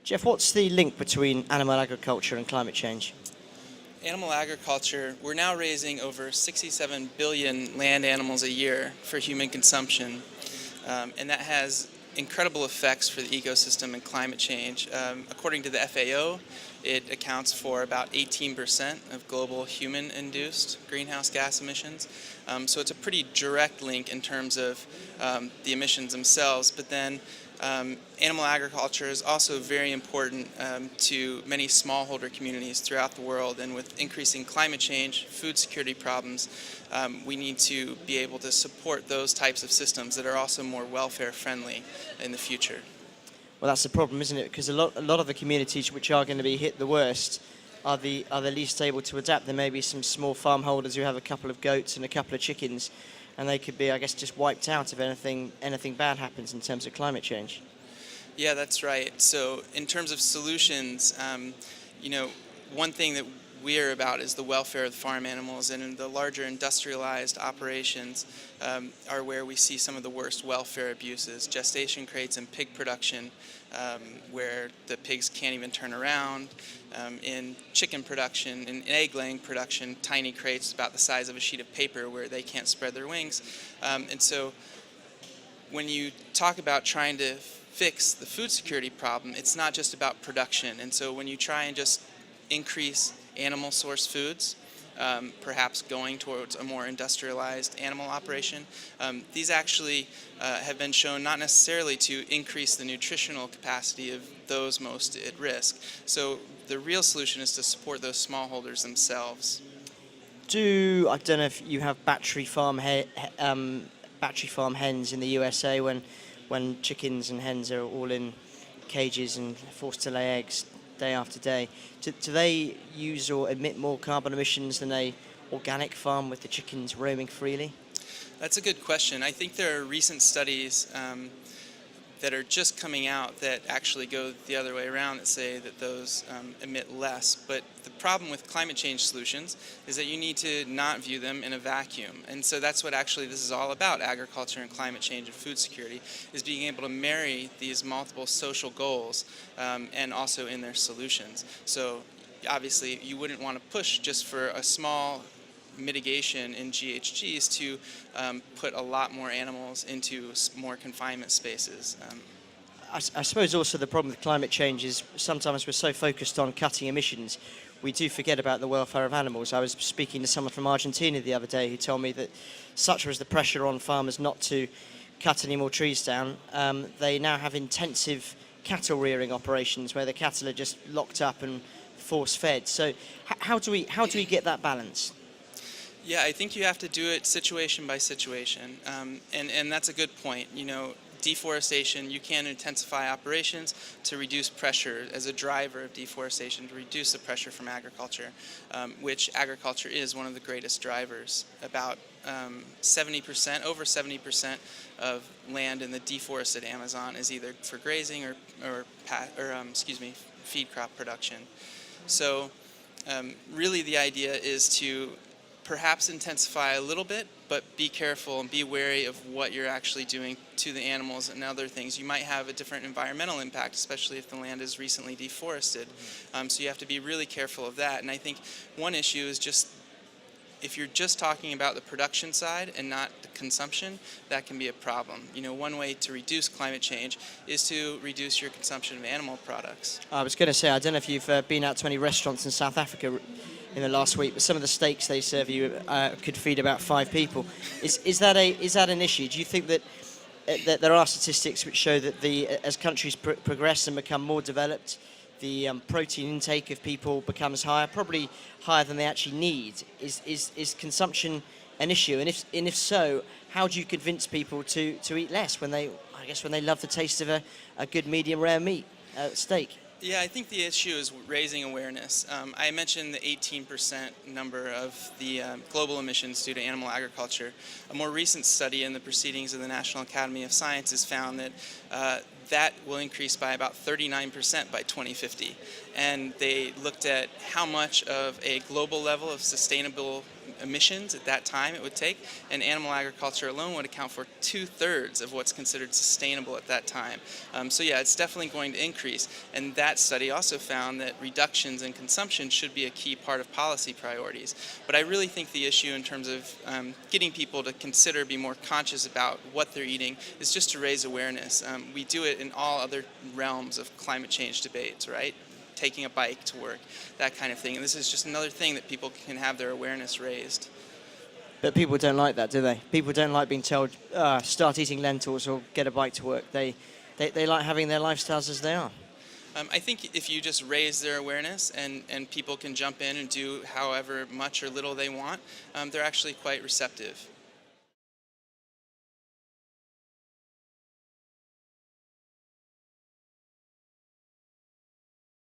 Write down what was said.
Geoff, what's the link between animal agriculture and climate change? Animal agriculture, we're now raising over 67 billion land animals a year for human consumption, and that has incredible effects for the ecosystem and climate change. According to the FAO, it accounts for about 18% of global human-induced greenhouse gas emissions. So it's a pretty direct link in terms of the emissions themselves, but then animal agriculture is also very important to many smallholder communities throughout the world, and with increasing climate change, food security problems, we need to be able to support those types of systems that are also more welfare friendly in the future. Well, that's the problem, isn't it? Because a lot of the communities which are going to be hit the worst are the least able to adapt. There may be some small farm holders who have a couple of goats and a couple of chickens, and they could be, I guess, just wiped out if anything bad happens in terms of climate change. Yeah, that's right. So in terms of solutions, one thing that we're about is the welfare of the farm animals, and in the larger industrialized operations are where we see some of the worst welfare abuses. Gestation crates in pig production, where the pigs can't even turn around. In chicken production, in egg-laying production, tiny crates about the size of a sheet of paper where they can't spread their wings. And so when you talk about trying to fix the food security problem, it's not just about production. And so when you try and just increase animal source foods, perhaps going towards a more industrialized animal operation, these actually have been shown not necessarily to increase the nutritional capacity of those most at risk. So the real solution is to support those smallholders themselves. I don't know if you have battery farm hens in the USA when chickens and hens are all in cages and forced to lay eggs day after day. Do they use or emit more carbon emissions than a organic farm with the chickens roaming freely? That's a good question. I think there are recent studies that are just coming out that actually go the other way around, that say that those emit less. But the problem with climate change solutions is that you need to not view them in a vacuum. And so that's what actually this is all about, agriculture and climate change and food security, is being able to marry these multiple social goals and also in their solutions. So obviously you wouldn't want to push just for a small mitigation in GHGs to put a lot more animals into more confinement spaces. I suppose also the problem with climate change is sometimes we're so focused on cutting emissions, we do forget about the welfare of animals. I was speaking to someone from Argentina the other day who told me that such was the pressure on farmers not to cut any more trees down. They now have intensive cattle rearing operations where the cattle are just locked up and force fed. So how do we get that balance? Yeah, I think you have to do it situation by situation, and that's a good point. Deforestation, you can intensify operations to reduce pressure as a driver of deforestation, to reduce the pressure from agriculture, which agriculture is one of the greatest drivers. About 70%, over 70% of land in the deforested Amazon is either for grazing or feed crop production. So really the idea is to perhaps intensify a little bit, but be careful and be wary of what you're actually doing to the animals and other things. You might have a different environmental impact, especially if the land is recently deforested. So you have to be really careful of that. And I think one issue is just, if you're just talking about the production side and not the consumption, that can be a problem. One way to reduce climate change is to reduce your consumption of animal products. I was going to say, I don't know if you've been out to any restaurants in South Africa in the last week, but some of the steaks they serve you could feed about 5 people. Is that an issue? Do you think that there are statistics which show that as countries progress and become more developed, the protein intake of people becomes higher, probably higher than they actually need? Is consumption an issue? And if so, how do you convince people to eat less when they love the taste of a good medium rare meat steak? Yeah, I think the issue is raising awareness. I mentioned the 18% number of the global emissions due to animal agriculture. A more recent study in the Proceedings of the National Academy of Sciences found that that will increase by about 39% by 2050. And they looked at how much of a global level of sustainable emissions at that time it would take, and animal agriculture alone would account for 2/3 of what's considered sustainable at that time. So yeah, it's definitely going to increase. And that study also found that reductions in consumption should be a key part of policy priorities. But I really think the issue in terms of getting people to consider, be more conscious about what they're eating, is just to raise awareness. We do it in all other realms of climate change debates, right? Taking a bike to work, that kind of thing. And this is just another thing that people can have their awareness raised. But people don't like that, do they? People don't like being told, start eating lentils or get a bike to work. They like having their lifestyles as they are. I think if you just raise their awareness and people can jump in and do however much or little they want, they're actually quite receptive.